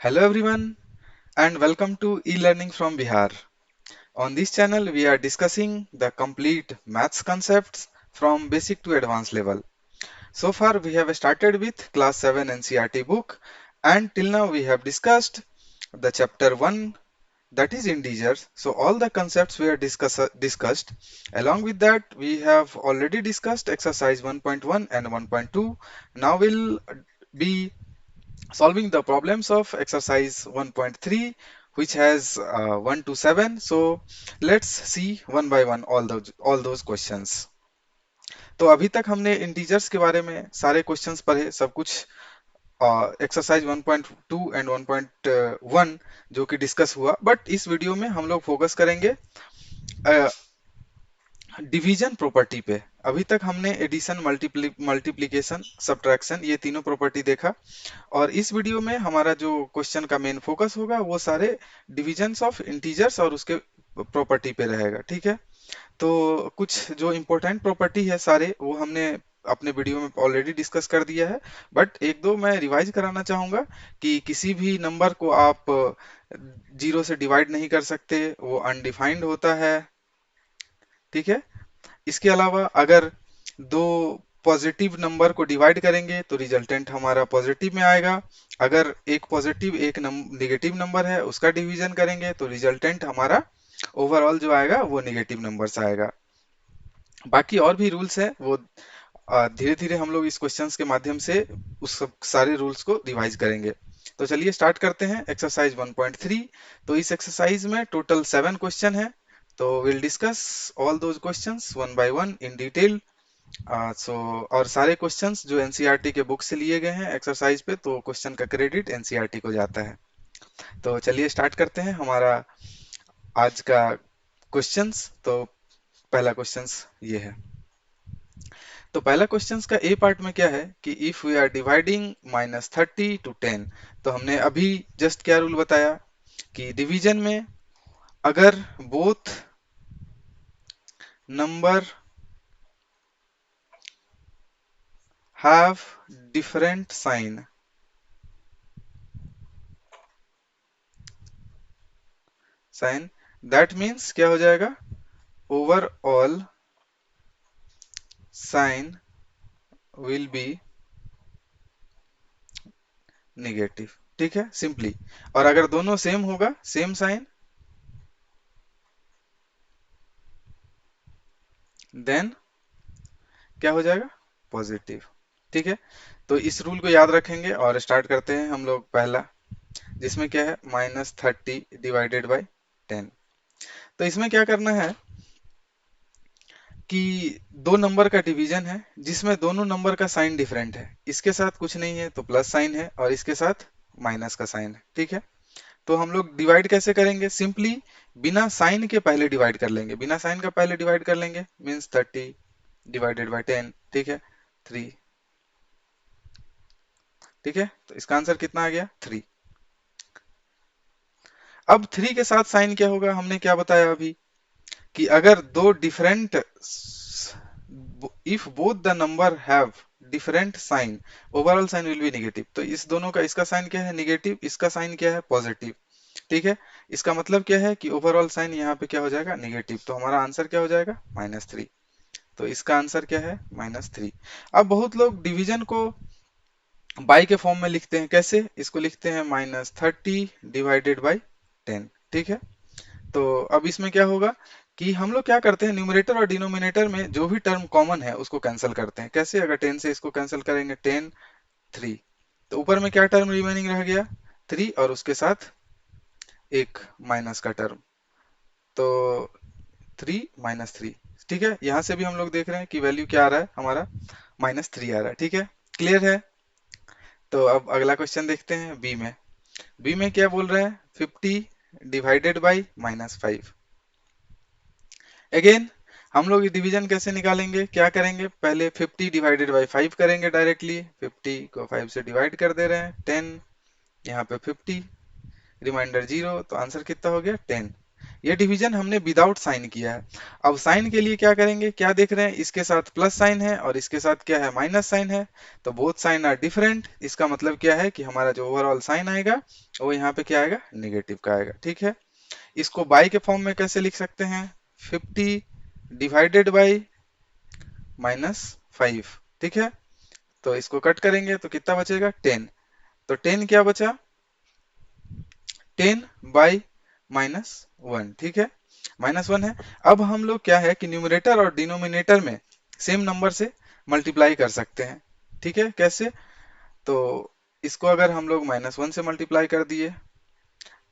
Hello everyone and welcome to e-learning from Bihar. On this channel we are discussing the complete maths concepts from basic to advanced level. So far we have started with class 7 NCERT book and till now we have discussed the chapter 1, that is integers. So all the concepts we are discussed. Along with that we have already discussed exercise 1.1 and 1.2. Now we'll be solving the problems of exercise 1.3, which has 1 to 7. So let's see one by one all those questions. तो अभी तक हमने integers के बारे में सारे questions पढ़े, सब कुछ एक्सरसाइज 1.2 एंड 1.1 जो कि डिस्कस हुआ, बट इस वीडियो में हम लोग फोकस करेंगे डिवीजन प्रॉपर्टी पे। अभी तक हमने एडिशन, मल्टीप्लिकेशन, सब्ट्रैक्शन, ये तीनों प्रॉपर्टी देखा और इस वीडियो में हमारा जो क्वेश्चन का मेन फोकस होगा वो सारे डिविजन्स ऑफ इंटीजर्स और उसके प्रॉपर्टी पे रहेगा। ठीक है, तो कुछ जो इम्पोर्टेंट प्रॉपर्टी है सारे वो हमने अपने वीडियो में ऑलरेडी डिस्कस कर दिया है, बट एक दो मैं रिवाइज कराना चाहूंगा कि किसी भी नंबर को आप जीरो से डिवाइड नहीं कर सकते, वो अनडिफाइंड होता है। ठीक है, इसके अलावा अगर दो पॉजिटिव नंबर को डिवाइड करेंगे तो रिजल्टेंट हमारा पॉजिटिव में आएगा। अगर एक पॉजिटिव एक नेगेटिव नंबर है उसका डिवीजन करेंगे तो रिजल्टेंट हमारा ओवरऑल जो आएगा वो नेगेटिव नंबर से आएगा। बाकी और भी रूल्स है वो धीरे धीरे हम लोग इस क्वेश्चंस के माध्यम से उस सब सारे रूल्स को रिवाइज करेंगे। तो चलिए स्टार्ट करते हैं एक्सरसाइज 1.3। तो इस एक्सरसाइज में टोटल 7 क्वेश्चन है, तो will discuss all those questions one by one in detail. So और सारे क्वेश्चंस जो एनसीईआरटी के बुक से लिए गए हैं एक्सरसाइज पे, तो क्वेश्चन का क्रेडिट एनसीईआरटी को जाता है। तो चलिए स्टार्ट करते हैं हमारा आज का क्वेश्चंस। तो पहला क्वेश्चंस ये है। तो पहला क्वेश्चंस का ए पार्ट में क्या है कि if we are dividing -30 to 10, तो हमने अभी जस्ट क्या रूल बताया कि डिवीजन में अगर both number have different sign, that means क्या हो जाएगा, overall sign will be negative. ठीक है, सिंपली। और अगर दोनों सेम होगा, सेम साइन, देन क्या हो जाएगा, पॉजिटिव। ठीक है, तो इस रूल को याद रखेंगे और स्टार्ट करते हैं हम लोग पहला, जिसमें क्या है -30 डिवाइडेड बाई 10। तो इसमें क्या करना है कि दो नंबर का डिवीजन है जिसमें दोनों नंबर का साइन डिफरेंट है, इसके साथ कुछ नहीं है तो प्लस साइन है और इसके साथ माइनस का साइन है। ठीक है, तो हम लोग डिवाइड कैसे करेंगे, सिंपली बिना साइन के पहले डिवाइड कर लेंगे, बिना साइन का पहले डिवाइड कर लेंगे, मीन्स 30 डिवाइडेड बाई 10। ठीक है, 3। ठीक है, तो इसका आंसर कितना आ गया, 3। अब 3 के साथ साइन क्या होगा, हमने क्या बताया अभी कि अगर दो different, if both the number have different sign, overall sign will be negative. तो इस दोनों का, इसका साइन क्या है, नेगेटिव, इसका साइन क्या है, पॉजिटिव। ठीक है, इसका मतलब क्या है कि ओवरऑल साइन यहाँ पे क्या हो जाएगा, नेगेटिव। तो हमारा आंसर क्या हो जाएगा, -3। तो इसका आंसर क्या है, -3। अब बहुत लोग डिवीजन को बाई के फॉर्म में लिखते हैं, कैसे, इसको लिखते हैं -30 डिवाइडेड बाई 10। ठीक है, तो अब इसमें क्या होगा कि हम लोग क्या करते हैं, न्यूमरेटर और डिनोमिनेटर में जो भी टर्म कॉमन है उसको कैंसिल करते हैं। कैसे, अगर 10 से इसको कैंसिल करेंगे, 10 3, तो ऊपर में क्या टर्म रिमेनिंग रह गया, 3, और उसके साथ एक माइनस का टर्म, तो 3 - 3। ठीक है, यहां से भी हम लोग देख रहे हैं कि वैल्यू क्या आ रहा है हमारा, -3 आ रहा है। ठीक है, क्लियर है। तो अब अगला क्वेश्चन देखते हैं बी में। बी में क्या बोल रहा है, 50 डिवाइडेड बाई -5। अगेन हम लोग डिवीजन कैसे निकालेंगे, क्या करेंगे, पहले 50 डिवाइडेड बाई 5 करेंगे डायरेक्टली। 50 को 5 से डिवाइड कर दे रहे हैं, 10, यहाँ पे 50, रिमाइंडर 0, तो आंसर कितना हो गया, 10। ये डिवीजन हमने विदाउट साइन किया है। अब साइन के लिए क्या करेंगे, क्या देख रहे हैं, इसके साथ प्लस साइन है और इसके साथ क्या है, माइनस साइन है। तो बोथ साइन आर डिफरेंट, इसका मतलब क्या है कि हमारा जो ओवरऑल साइन आएगा वो यहाँ पे क्या आएगा, निगेटिव का आएगा। ठीक है, इसको बाई के फॉर्म में कैसे लिख सकते हैं, 50 डिवाइडेड बाई -5। ठीक है, तो इसको कट करेंगे तो कितना बचेगा, 10। तो 10 क्या बचा, 10 बाई -1। ठीक है, -1 है। अब हम लोग क्या है कि न्यूमरेटर और डिनोमिनेटर में सेम नंबर से मल्टीप्लाई कर सकते हैं। ठीक है, कैसे, तो इसको अगर हम लोग -1 से मल्टीप्लाई कर दिए,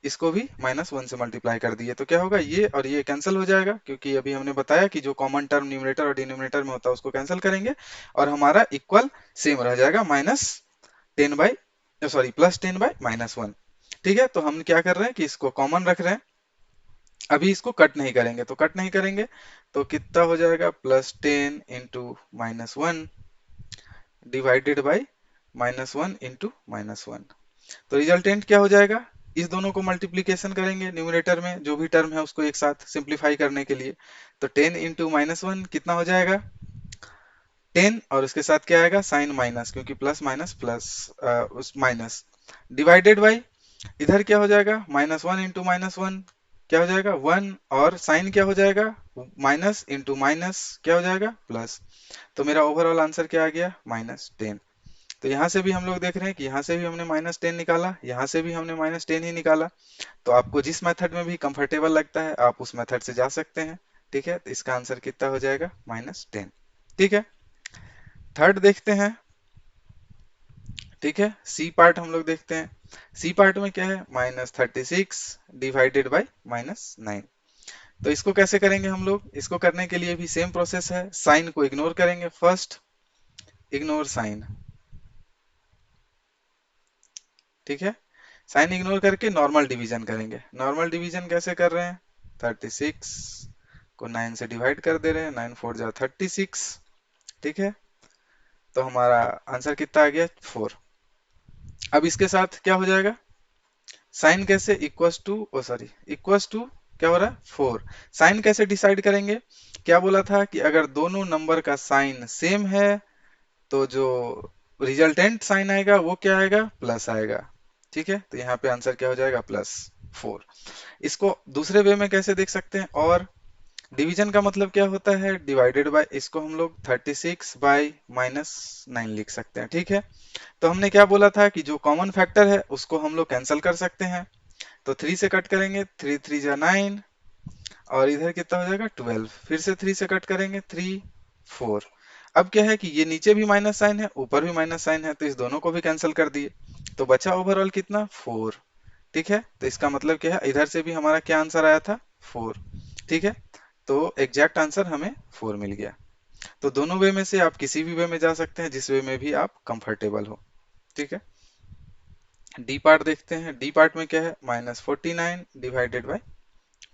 इसको भी -1 से मल्टीप्लाई कर दिए, तो क्या होगा, ये और ये कैंसिल हो जाएगा, क्योंकि अभी हमने बताया कि जो कॉमन टर्म न्यूमरेटर और डिनोमिनेटर में होता है उसको कैंसिल करेंगे और हमारा इक्वल सेम रह जाएगा, -10 बाई सॉरी +10/-1। ठीक है, तो हम क्या कर रहे हैं कि इसको कॉमन रख रहे हैं, अभी इसको कट नहीं करेंगे, तो कट नहीं करेंगे तो कितना हो जाएगा, +10 इंटू -1 डिवाइडेड बाई -1 इंटू -1। तो रिजल्टेंट क्या हो जाएगा, इस दोनों को मल्टीप्लीकेशन करेंगे, न्यूमरेटर में जो भी टर्म है उसको एक साथ सिंप्लीफाई करने के लिए। तो 10 इंटू -1 कितना हो जाएगा, 10, और उसके साथ क्या आएगा, साइन माइनस, क्योंकि प्लस माइनस प्लस उस माइनस, डिवाइडेड बाई, इधर क्या हो जाएगा, -1 इंटू -1 क्या हो जाएगा, 1, और साइन क्या हो जाएगा, माइनस इंटू माइनस क्या हो जाएगा, प्लस। तो मेरा ओवरऑल आंसर क्या आ गया, -10। तो यहाँ से भी हम लोग देख रहे हैं कि यहाँ से भी हमने -10 निकाला, यहाँ से भी हमने -10 ही निकाला। तो आपको जिस मेथड में भी कंफर्टेबल लगता है आप उस मेथड से जा सकते हैं। ठीक है, तो इसका आंसर कितना हो जाएगा, -10। ठीक है, थर्ड देखते हैं। ठीक है, सी पार्ट हम लोग देखते हैं। सी पार्ट में क्या है, -36 डिवाइडेड बाई -9। तो इसको कैसे करेंगे हम लोग, इसको करने के लिए भी सेम प्रोसेस है, साइन को इग्नोर करेंगे, फर्स्ट इग्नोर साइन। ठीक है, साइन इग्नोर करके नॉर्मल डिवीजन करेंगे। नॉर्मल डिवीजन कैसे कर रहे हैं, 36 को 9 से डिवाइड कर दे रहे हैं, 9 4 जा 36। ठीक है, तो हमारा आंसर कितना आ गया, 4। अब इसके साथ क्या हो जाएगा, साइन कैसे, equals to sorry equals to क्या हो रहा है, 4। साइन कैसे डिसाइड करेंगे, क्या बोला था कि अगर दोनों नंबर का साइन सेम है तो जो रिजल्टेंट साइन आएगा वो क्या आएगा, प्लस आएगा। ठीक है, तो यहाँ पे आंसर क्या हो जाएगा, +4। इसको दूसरे वे में कैसे देख सकते हैं, और डिवीजन का मतलब क्या होता है, डिवाइडेड बाय, इसको हम लोग 36 बाई -9 लिख सकते हैं। ठीक है, तो हमने क्या बोला था कि जो कॉमन फैक्टर है उसको हम लोग कैंसिल कर सकते हैं। तो 3 से कट करेंगे, 3 3 जा 9, और इधर कितना हो जाएगा, 12। फिर से 3 से कट करेंगे, 3 4। अब क्या है कि ये नीचे भी माइनस साइन है, ऊपर भी माइनस साइन है, तो इस दोनों को भी कैंसिल कर दिए, तो बचा ओवरऑल कितना, 4। ठीक है, तो इसका मतलब क्या है, इधर से भी हमारा क्या आंसर आया था, 4। ठीक है, तो एग्जैक्ट आंसर हमें 4 मिल गया। तो दोनों वे में से आप किसी भी वे में जा सकते हैं, जिस वे में भी आप कंफर्टेबल हो। ठीक है, डी पार्ट देखते हैं। डी पार्ट में क्या है, -49 डिवाइडेड बाय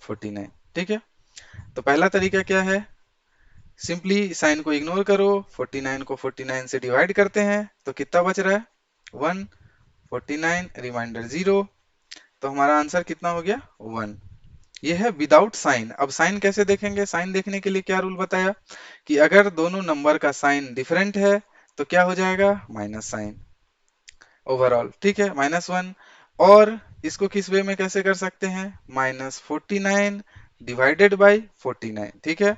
49। ठीक है, तो पहला तरीका क्या है, सिंपली साइन को इग्नोर करो, 49 को 49 से डिवाइड करते हैं, तो कितना बच रहा है, 1, 49 रिमाइंडर 0। तो हमारा आंसर कितना हो गया, 1। ये है विदाउट साइन। अब साइन कैसे देखेंगे, साइन देखने के लिए क्या रूल बताया कि अगर दोनों नंबर का साइन डिफरेंट है तो क्या हो जाएगा, माइनस साइन ओवरऑल। ठीक है, -1। और इसको किस वे में कैसे कर सकते हैं, -49 डिवाइडेड बाई 49। ठीक है,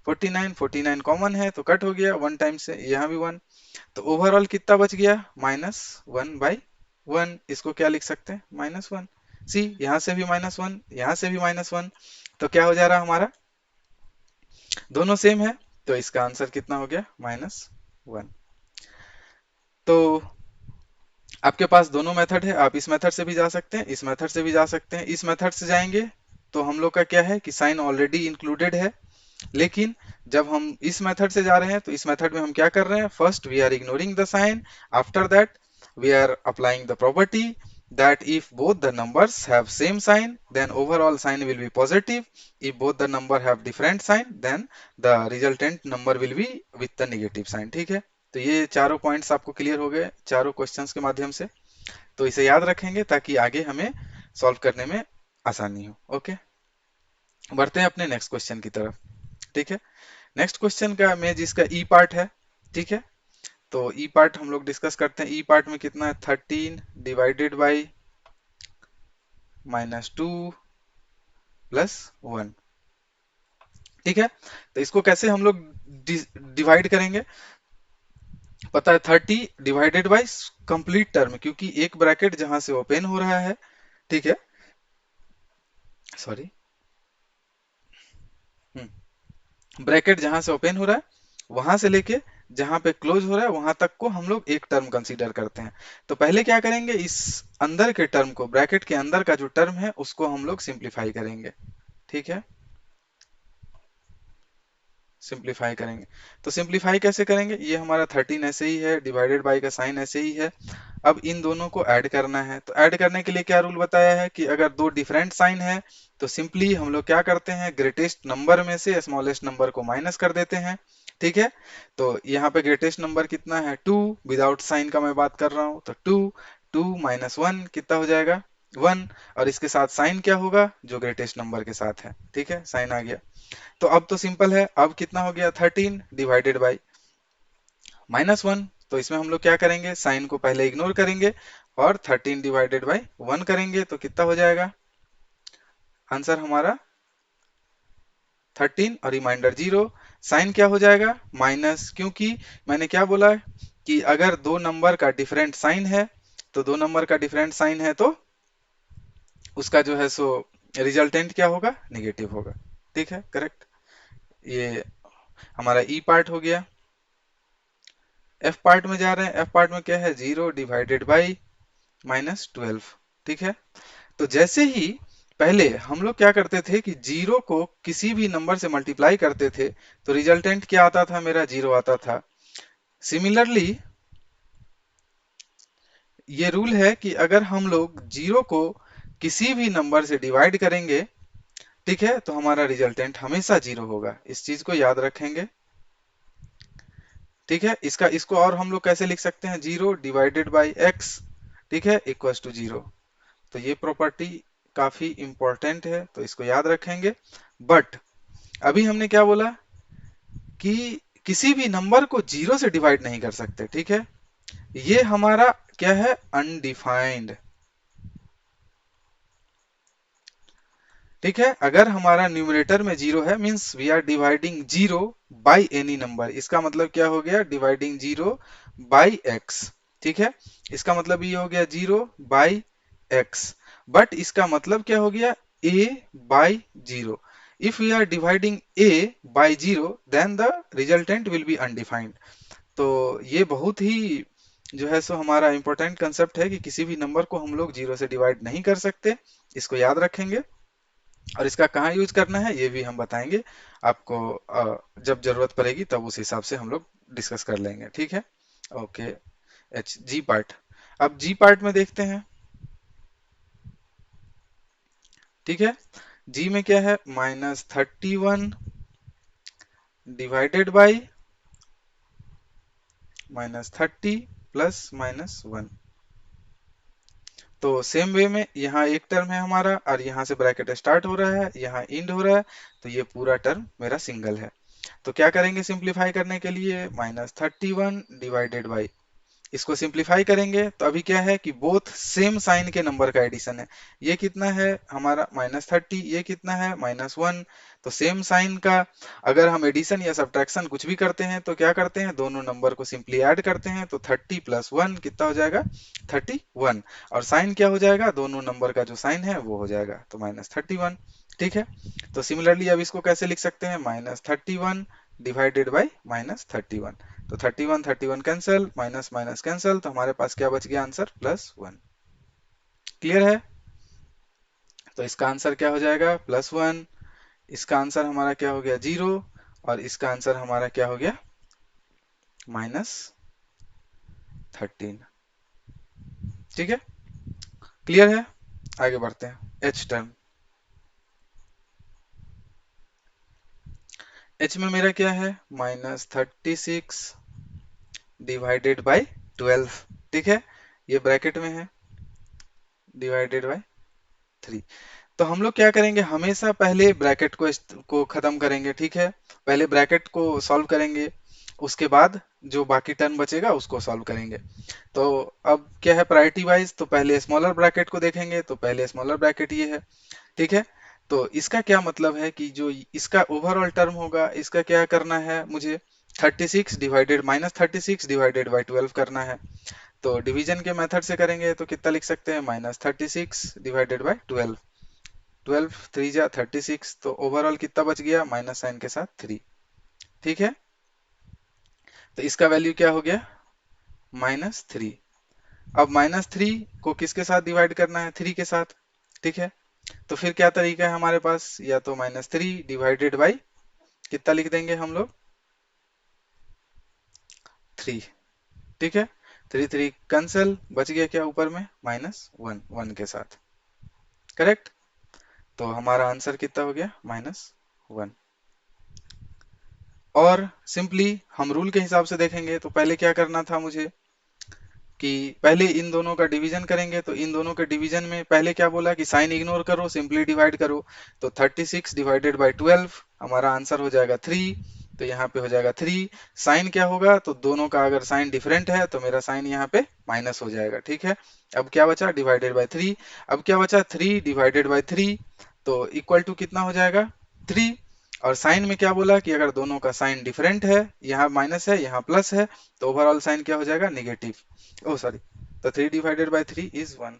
49 49 कॉमन है तो कट हो गया, 1 टाइम से यहाँ भी 1। तो ओवरऑल कितना बच गया, -1/1। इसको क्या लिख सकते हैं, -1। सी, यहाँ से भी -1, यहाँ से भी -1, तो क्या हो जा रहा हमारा, दोनों सेम है, तो इसका आंसर कितना हो गया, -1। तो आपके पास दोनों मेथड है, आप इस मेथड से भी जा सकते हैं, इस मेथड से भी जा सकते हैं। इस मेथड से जाएंगे तो हम लोग का क्या है कि साइन ऑलरेडी इंक्लूडेड है, लेकिन जब हम इस मेथड से जा रहे हैं तो इस मेथड में हम क्या कर रहे हैं, first we are ignoring the sign, after that we are applying the property that if both the numbers have same sign then overall sign will be positive. If both the number have different sign then the resultant number will be with the negative sign. ठीक है, तो ये चारों points आपको clear हो गए चारों questions के माध्यम से। तो इसे याद रखेंगे ताकि आगे हमें सॉल्व करने में आसानी हो। ओके। बढ़ते हैं अपने नेक्स्ट क्वेश्चन की तरफ। ठीक है, नेक्स्ट क्वेश्चन का में जिसका ई पार्ट है। ठीक है, तो ई पार्ट हम लोग डिस्कस करते हैं। ई पार्ट में कितना है, 13/-2 + 1। ठीक है, तो इसको कैसे हम लोग डिवाइड करेंगे। पता है 30/बाई कंप्लीट टर्म, क्योंकि एक ब्रैकेट जहां से ओपन हो रहा है। ठीक है, सॉरी, ब्रैकेट जहां से ओपन हो रहा है वहां से लेके जहां पे क्लोज हो रहा है वहां तक को हम लोग एक टर्म कंसीडर करते हैं। तो पहले क्या करेंगे, इस अंदर के टर्म को, ब्रैकेट के अंदर का जो टर्म है उसको हम लोग सिंप्लीफाई करेंगे। ठीक है, सिंप्लीफाई करेंगे। तो सिंप्लीफाई कैसे करेंगे, ये हमारा 13 ऐसे ही है, डिवाइडेड बाय का साइन ऐसे ही है। अब इन दोनों को ऐड करना है, तो ऐड करने के लिए क्या रूल बताया है कि अगर दो डिफरेंट साइन है तो सिंपली हम लोग क्या करते हैं, ग्रेटेस्ट नंबर में से स्मॉलेस्ट नंबर को माइनस कर देते हैं। ठीक है, तो यहाँ पे ग्रेटेस्ट नंबर कितना है, 2। विदाउट साइन का मैं बात कर रहा हूँ, तो 2, 2 - 1 कितना हो जाएगा, 1। और इसके साथ साइन क्या होगा, जो ग्रेटेस्ट नंबर के साथ है। ठीक है, साइन आ गया। तो अब तो सिंपल है, अब कितना हो गया, 13/-1। तो इसमें हम लोग क्या करेंगे, साइन को पहले इग्नोर करेंगे और 13/1 करेंगे, तो कितना हो जाएगा आंसर हमारा, 13 और रिमाइंडर 0। साइन क्या हो जाएगा, माइनस, क्योंकि मैंने क्या बोला है कि अगर दो नंबर का डिफरेंट साइन है, तो दो नंबर का डिफरेंट साइन है तो उसका जो है सो रिजल्टेंट क्या होगा, निगेटिव होगा। ठीक है, करेक्ट। ये हमारा ई पार्ट हो गया। एफ पार्ट में जा रहे हैं। एफ पार्ट में क्या है, 0/-12। ठीक है, तो जैसे ही पहले हम लोग क्या करते थे कि जीरो को किसी भी नंबर से मल्टीप्लाई करते थे तो रिजल्टेंट क्या आता था, मेरा 0 आता था। सिमिलरली ये रूल है कि अगर हम लोग जीरो को किसी भी नंबर से डिवाइड करेंगे, ठीक है, तो हमारा रिजल्टेंट हमेशा 0 होगा। इस चीज को याद रखेंगे। ठीक है, इसको और हम लोग कैसे लिख सकते हैं, 0/x, ठीक है, इक्वल्स टू 0। तो ये प्रॉपर्टी काफी इंपॉर्टेंट है, तो इसको याद रखेंगे। बट अभी हमने क्या बोला कि किसी भी नंबर को 0 से डिवाइड नहीं कर सकते। ठीक है, ये हमारा क्या है, अनडिफाइंड। ठीक है, अगर हमारा न्यूमरेटर में 0 है, means we are dividing 0 by any number. इसका मतलब क्या हो गया, डिवाइडिंग 0 बाय x। ठीक है, इसका मतलब ये हो गया 0 बाय x। बट इसका मतलब क्या हो गया, a by 0। If we are dividing a by 0 then the resultant will be undefined. तो ये बहुत ही जो है सो हमारा इंपॉर्टेंट कंसेप्ट है कि किसी भी नंबर को हम लोग 0 से डिवाइड नहीं कर सकते। इसको याद रखेंगे, और इसका कहाँ यूज करना है ये भी हम बताएंगे आपको। जब जरूरत पड़ेगी तब उस हिसाब से हम लोग डिस्कस कर लेंगे। ठीक है, ओके। एच जी पार्ट, अब जी पार्ट में देखते हैं। ठीक है, जी में क्या है, -31 डिवाइडेड बाई -30 + -1। तो सेम वे में यहाँ एक टर्म है हमारा और यहाँ से ब्रैकेट स्टार्ट हो रहा है, यहाँ इंड हो रहा है, तो ये पूरा टर्म मेरा सिंगल है। तो क्या करेंगे सिंप्लीफाई करने के लिए, -31/, इसको सिंप्लीफाई करेंगे तो अभी क्या है कि बोथ सेम साइन के नंबर का एडिशन है। ये कितना है हमारा -30, ये कितना है -1। तो सेम साइन का अगर हम एडिशन या सब्ट्रैक्शन कुछ भी करते हैं तो क्या करते हैं, दोनों नंबर को सिंपली ऐड करते हैं, तो 30 + 1 कितना हो जाएगा, 31। और साइन क्या हो जाएगा, दोनों नंबर का जो साइन है वो हो जाएगा, तो -31। ठीक है, तो सिमिलरली अब इसको कैसे लिख सकते हैं, -31 डिवाइडेड बाई -31। तो 31 31 कैंसिल, माइनस माइनस कैंसिल, तो हमारे पास क्या बच गया आंसर, +1। क्लियर है, तो इसका आंसर क्या हो जाएगा, +1। इसका आंसर हमारा क्या हो गया, 0। और इसका आंसर हमारा क्या हो गया, -13। ठीक है, क्लियर है, आगे बढ़ते हैं। एच टर्म, एच में मेरा क्या है, -36 डिवाइडेड बाई 12। ठीक है, ये ब्रैकेट में है, डिवाइडेड बाई 3। तो हम लोग क्या करेंगे, हमेशा पहले ब्रैकेट को खत्म करेंगे, ठीक है। पहले ब्रैकेट को सॉल्व करेंगे, उसके बाद जो बाकी टर्म बचेगा उसको सॉल्व करेंगे। तो अब क्या है, प्रायोरिटी वाइज तो पहले स्मॉलर ब्रैकेट को देखेंगे, तो पहले स्मॉलर ब्रैकेट ये है, ठीक है। तो इसका क्या मतलब है कि जो इसका ओवरऑल टर्म होगा, इसका क्या करना है मुझे, 36 डिवाइडेड -36 डिवाइडेड बाई 12 करना है। तो डिवीजन के मेथड से करेंगे तो कितना लिख सकते हैं, -36 डिवाइडेड बाई 12। 12 3 जा 36, तो ओवरऑल कितना बच गया, माइनस साइन के साथ 3, ठीक है। तो इसका वैल्यू क्या हो गया, -3। अब -3 को किसके साथ डिवाइड करना है, 3 के साथ, ठीक है। तो फिर क्या तरीका है हमारे पास, या तो -3 डिवाइडेड बाई कितना लिख देंगे हम लोग, 3, ठीक है। 3 3 कैंसिल, बच गया क्या ऊपर में, -1 1 के साथ, करेक्ट। तो हमारा आंसर कितना हो गया, -1। और सिंपली हम रूल के हिसाब से देखेंगे, तो पहले क्या करना था मुझे, कि पहले इन दोनों का डिवीजन करेंगे। तो इन दोनों के डिवीजन में पहले क्या बोला कि साइन इग्नोर करो, सिंपली डिवाइड करो। तो 36 डिवाइडेड बाई 12 हमारा आंसर हो जाएगा 3। तो यहाँ पे हो जाएगा 3। साइन क्या होगा, तो दोनों का अगर साइन डिफरेंट है तो मेरा साइन यहाँ पे माइनस हो जाएगा, ठीक है। अब क्या बचा, डिवाइडेड बाई 3। अब क्या बचा, 3 डिवाइडेड बाई 3, तो इक्वल टू कितना हो जाएगा, 3। और साइन में क्या बोला कि अगर दोनों का साइन डिफरेंट है, यहाँ माइनस है यहाँ प्लस है, तो ओवरऑल साइन क्या हो जाएगा, नेगेटिव। ओ सॉरी, तो 3 डिवाइडेड बाई 3 इज 1,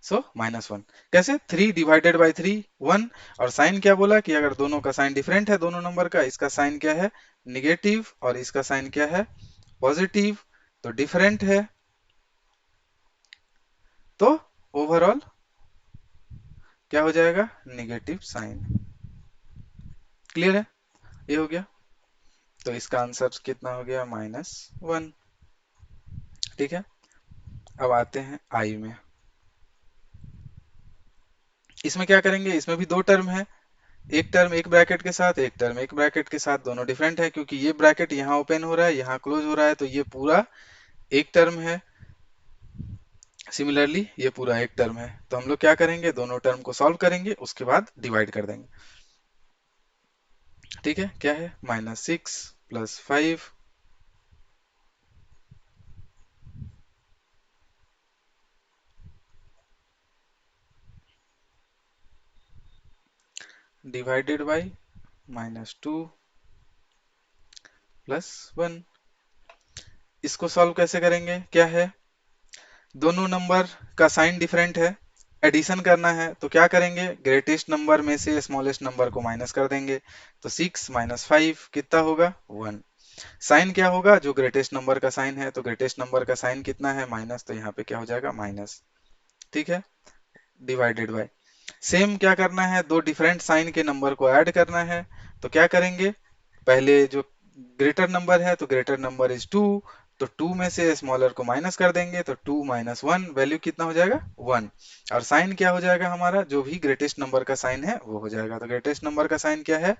सो -1। कैसे, 3 डिवाइडेड बाई 3 1। और साइन क्या बोला कि अगर दोनों का साइन डिफरेंट है, दोनों नंबर का, इसका साइन क्या है, निगेटिव, और इसका साइन क्या है, पॉजिटिव। तो डिफरेंट है, तो ओवरऑल क्या हो जाएगा, निगेटिव साइन। क्लियर है, ये हो गया। तो इसका आंसर कितना हो गया, -1, ठीक है। अब आते हैं आई में। इसमें क्या करेंगे, इसमें भी दो टर्म है, एक टर्म एक ब्रैकेट के साथ, एक टर्म एक ब्रैकेट के साथ, दोनों डिफरेंट है, क्योंकि ये ब्रैकेट यहाँ ओपन हो रहा है, यहाँ क्लोज हो रहा है, तो ये पूरा एक टर्म है। सिमिलरली ये पूरा एक टर्म है। तो हम लोग क्या करेंगे, दोनों टर्म को सॉल्व करेंगे, उसके बाद डिवाइड कर देंगे, ठीक है। क्या है, -6 + 5 डिवाइडेड बाई -2 + 1। इसको सॉल्व कैसे करेंगे, क्या है, दोनों नंबर का साइन डिफरेंट है, एडिशन करना है, तो क्या करेंगे, ग्रेटेस्ट नंबर में से स्मॉलेस्ट नंबर को माइनस कर देंगे। तो 6 - 5 कितना होगा, 1। साइन क्या होगा, जो ग्रेटेस्ट नंबर का साइन है, तो ग्रेटेस्ट नंबर का साइन कितना है, माइनस, तो यहाँ पे क्या हो जाएगा, माइनस, ठीक है। डिवाइडेड बाय, सेम क्या करना है, दो डिफरेंट साइन के नंबर को ऐड करना है। तो क्या करेंगे, पहले जो ग्रेटर नंबर है, तो ग्रेटर नंबर इज 2, तो 2 में से स्मॉलर को माइनस कर देंगे, तो 2 - 1 वैल्यू कितना हो जाएगा, 1। और साइन क्या हो जाएगा हमारा, जो भी ग्रेटेस्ट नंबर का साइन है वो हो जाएगा। तो ग्रेटेस्ट नंबर का साइन क्या है,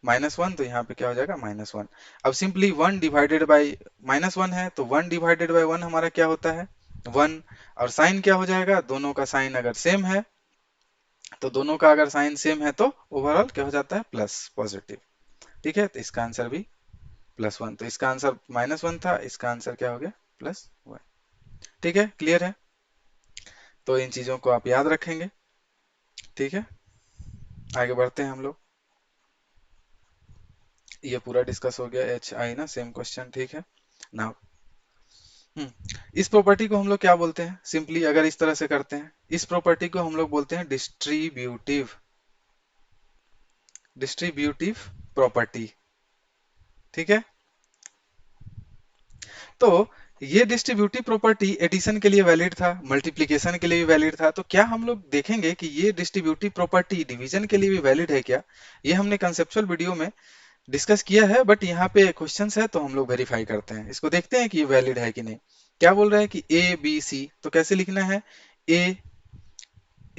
-1, तो यहाँ पे क्या हो जाएगा, -1। अब सिंपली 1 डिवाइडेड बाई -1 है, तो 1 डिवाइडेड बाई 1 हमारा क्या होता है, 1। और साइन क्या हो जाएगा, दोनों का साइन अगर सेम है, तो दोनों का अगर साइन सेम है, तो ओवरऑल क्या हो जाता है, प्लस, पॉजिटिव, ठीक है। तो इसका आंसर भी +1। तो इसका आंसर -1 था, इसका आंसर क्या हो गया, +1, ठीक है। क्लियर है, तो इन चीजों को आप याद रखेंगे, ठीक है। आगे बढ़ते हैं हम लोग। ये पूरा डिस्कस हो गया एच आई ना, सेम क्वेश्चन, ठीक है। नाउ इस प्रॉपर्टी को हम लोग क्या बोलते हैं, सिंपली अगर इस तरह से करते हैं, इस प्रॉपर्टी को हम लोग बोलते हैं डिस्ट्रीब्यूटिव डिस्ट्रीब्यूटिव प्रॉपर्टी, ठीक है। तो ये डिस्ट्रीब्यूटिव प्रॉपर्टी एडिशन के लिए वैलिड था, मल्टीप्लिकेशन के लिए भी वैलिड था। तो क्या हम लोग देखेंगे कि ये डिस्ट्रीब्यूटिव प्रॉपर्टी डिवीजन के लिए भी वैलिड है क्या, ये हमने कंसेप्चुअल वीडियो में डिस्कस किया है, बट यहाँ पे क्वेश्चंस है तो हम लोग वेरीफाई करते हैं, इसको देखते हैं कि ये वैलिड है कि नहीं। क्या बोल रहे हैं कि ए बी सी, तो कैसे लिखना है, A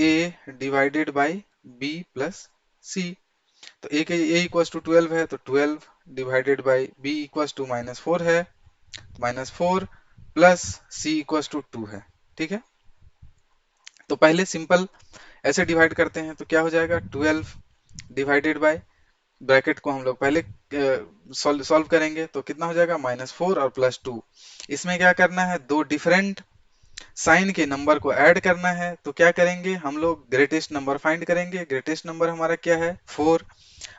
A divided by B plus C. तो ए इक्वल्स टू 12 है, तो 12 divided by B equals to -4 है, -4 प्लस सी इक्वल्स टू 2 है, ठीक है। तो पहले सिंपल ऐसे डिवाइड करते हैं, तो क्या हो जाएगा 12 डिवाइडेड बाय, ब्रैकेट को हम लोग पहले सॉल्व करेंगे तो कितना हो जाएगा -4 और +2। इसमें क्या करना है, दो डिफरेंट साइन के नंबर को ऐड करना है। तो क्या करेंगे हम लोग, ग्रेटेस्ट नंबर फाइंड करेंगे। ग्रेटेस्ट नंबर हमारा क्या है 4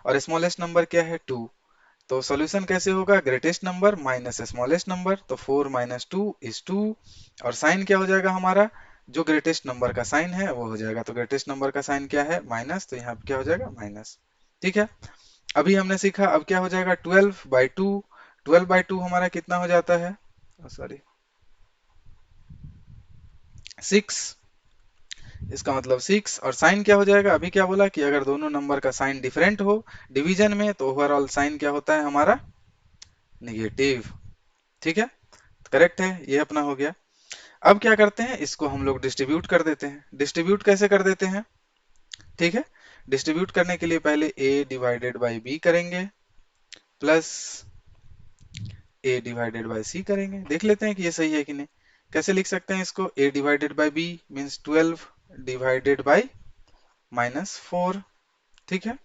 और स्मॉलेस्ट नंबर क्या है 2। तो सॉल्यूशन कैसे होगा, greatest number minus smallest number, तो 4 - 2 = 2। और साइन क्या हो जाएगा हमारा, जो ग्रेटेस्ट नंबर का साइन है वो हो जाएगा। तो ग्रेटेस्ट नंबर का साइन क्या है माइनस, तो यहाँ पे क्या हो जाएगा माइनस। ठीक है, अभी हमने सीखा। अब क्या हो जाएगा 12/2। 12/2 हमारा कितना हो जाता है, सॉरी 6। इसका मतलब 6। और साइन क्या हो जाएगा, अभी क्या बोला कि अगर दोनों नंबर का साइन डिफरेंट हो डिवीजन में, तो ओवरऑल साइन क्या होता है हमारा, निगेटिव। ठीक है, करेक्ट है, ये अपना हो गया। अब क्या करते हैं, इसको हम लोग डिस्ट्रीब्यूट कर देते हैं। डिस्ट्रीब्यूट कैसे कर देते हैं, ठीक है। डिस्ट्रीब्यूट करने के लिए पहले a डिवाइडेड बाई बी करेंगे, प्लस a डिवाइडेड बाई सी करेंगे। देख लेते हैं कि ये सही है कि नहीं। कैसे लिख सकते हैं इसको, a divided by B means 12 divided by -4। ठीक है,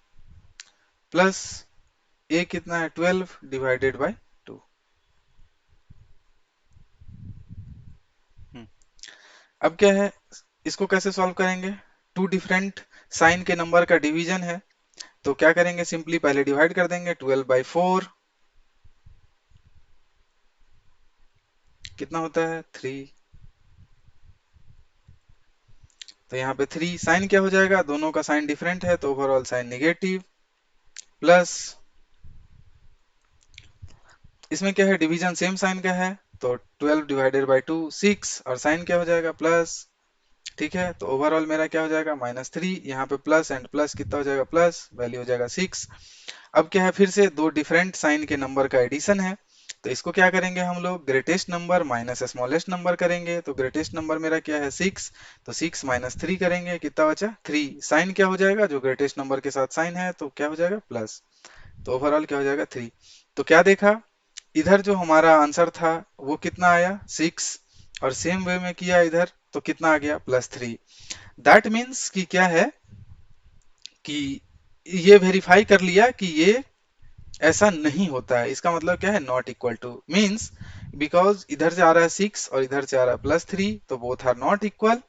प्लस a कितना है 12 डिवाइडेड बाई 2। अब क्या है, इसको कैसे सॉल्व करेंगे, टू डिफरेंट साइन के नंबर का डिवीजन है। तो क्या करेंगे, सिंपली पहले डिवाइड कर देंगे 12/4, कितना होता है 3। तो यहाँ पे 3, साइन क्या हो जाएगा, दोनों का साइन डिफरेंट है तो ओवरऑल साइन निगेटिव, प्लस इसमें क्या है, डिवीजन सेम साइन का है, तो 12 डिवाइडेड बाई 2 6, और साइन क्या हो जाएगा प्लस। ठीक है, तो ओवरऑल मेरा क्या हो जाएगा -3। यहाँ पे प्लस एंड प्लस कितना हो जाएगा, प्लस, वैल्यू हो जाएगा 6। अब क्या है, फिर से दो डिफरेंट साइन के नंबर का एडिशन है। तो इसको क्या करेंगे हम लोग, greatest number minus smallest number करेंगे। तो ग्रेटेस्ट नंबर मेरा क्या है 6, तो 6 - 3 करेंगे, कितना बचा 3। साइन क्या हो जाएगा, जो ग्रेटेस्ट नंबर के साथ साइन है तो क्या हो जाएगा प्लस, तो ओवरऑल क्या हो जाएगा 3। तो क्या देखा, इधर जो हमारा आंसर था वो कितना आया 6, और सेम वे में किया इधर तो कितना आ गया +3। दैट मीन्स कि क्या है कि ये वेरीफाई कर लिया कि ये ऐसा नहीं होता है। इसका मतलब क्या है, not equal two means, because इधर से आ रहा है 6 और इधर से आ रहा है +3, तो both are not equal.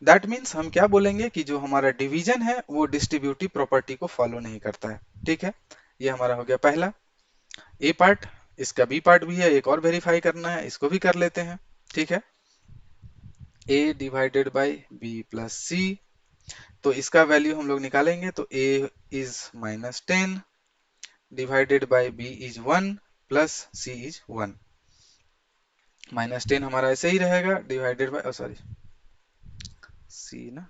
That means हम क्या बोलेंगे कि जो हमारा डिवीजन है वो डिस्ट्रीब्यूटिव प्रॉपर्टी को फॉलो नहीं करता है। ठीक है, ये हमारा हो गया पहला ए पार्ट। इसका बी पार्ट भी है, एक और वेरीफाई करना है, इसको भी कर लेते हैं। ठीक है, a divided by B plus C, तो इसका वैल्यू हम लोग निकालेंगे, तो a is -10 divided by b is 1 plus c is 1। -10 हमारा ऐसे ही रहेगा, डिवाइडेड बाई, सॉरी c ना,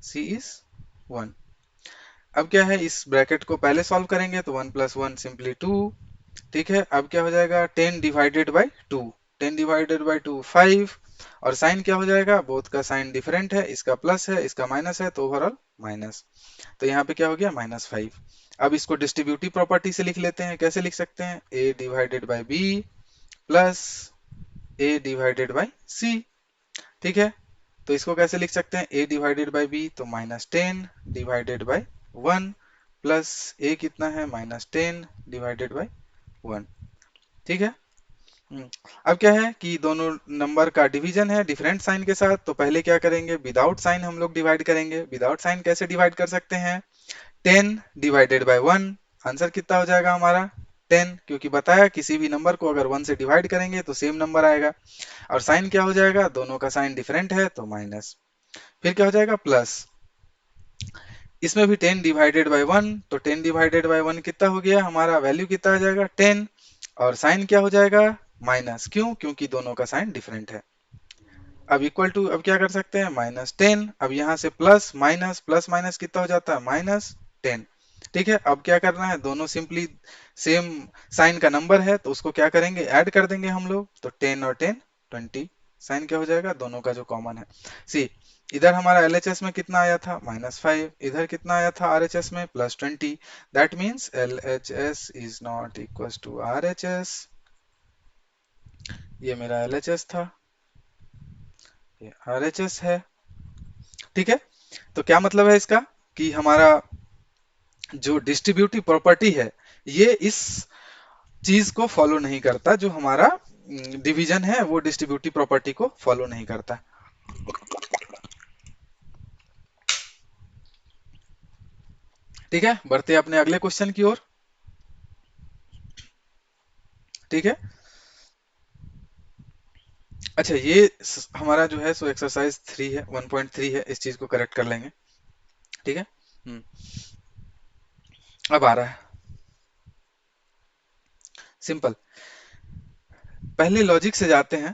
c इज 1। अब क्या है, इस ब्रैकेट को पहले सॉल्व करेंगे, तो 1 + 1 सिंपली 2। ठीक है, अब क्या हो जाएगा 10 डिवाइडेड बाई 2, 10 डिवाइडेड बाई 2 5। और साइन क्या हो जाएगा, बोथ का साइन डिफरेंट है, इसका प्लस है इसका माइनस है, तो ओवरऑल माइनस। तो यहाँ पे क्या हो गया -5। अब इसको डिस्ट्रीब्यूटिव प्रॉपर्टी से लिख लेते हैं। कैसे लिख सकते हैं, a divided by B plus a divided by C. ठीक है, तो इसको कैसे लिख सकते हैं, a डिवाइडेड बाई बी, तो -10 डिवाइडेड बाई 1 प्लस a कितना है -10 डिवाइडेड बाई 1। ठीक है, अब क्या है कि दोनों नंबर का डिवीजन है डिफरेंट साइन के साथ, तो पहले क्या करेंगे, विदाउट साइन हम लोग डिवाइड करेंगे। विदाउट साइन कैसे डिवाइड कर सकते हैं, 10 डिवाइडेड बाई 1, आंसर कितना हो जाएगा हमारा 10, क्योंकि बताया किसी भी नंबर को अगर 1 से डिवाइड करेंगे तो सेम नंबर आएगा। और साइन क्या हो जाएगा, दोनों का साइन डिफरेंट है तो माइनस, फिर क्या हो जाएगा प्लस। इसमें भी 10 डिवाइडेड बाई 1, तो 10 डिवाइडेड बाई 1 कितना हो गया, हमारा वैल्यू कितना आ जाएगा 10। और साइन क्या हो जाएगा माइनस, क्यों, क्योंकि दोनों का साइन डिफरेंट है। अब इक्वल टू, अब क्या कर सकते हैं -10। अब यहाँ से प्लस माइनस, प्लस माइनस कितना हो जाता है -10। ठीक है, अब क्या करना है, दोनों सिंपली सेम साइन का नंबर है तो उसको क्या करेंगे, ऐड कर देंगे हम लोग, तो 10 और 10 20। साइन क्या हो जाएगा, दोनों का जो कॉमन है। सी, इधर हमारा LHS में कितना आया था -5, इधर कितना आया था RHS में +20। That means LHS is not equal to RHS। ये मेरा LHS था, ये RHS है। ठीक है, तो क्या मतलब है इसका कि हमारा जो डिस्ट्रीब्यूटिव प्रॉपर्टी है ये इस चीज को फॉलो नहीं करता, जो हमारा डिवीजन है वो डिस्ट्रीब्यूटिव प्रॉपर्टी को फॉलो नहीं करता। ठीक है, बढ़ते हैं अपने अगले क्वेश्चन की ओर। ठीक है, अच्छा ये हमारा जो है सो एक्सरसाइज 3 है, 1.3 है, इस चीज को करेक्ट कर लेंगे। ठीक है, अब आ रहा है सिंपल। पहले लॉजिक से जाते हैं।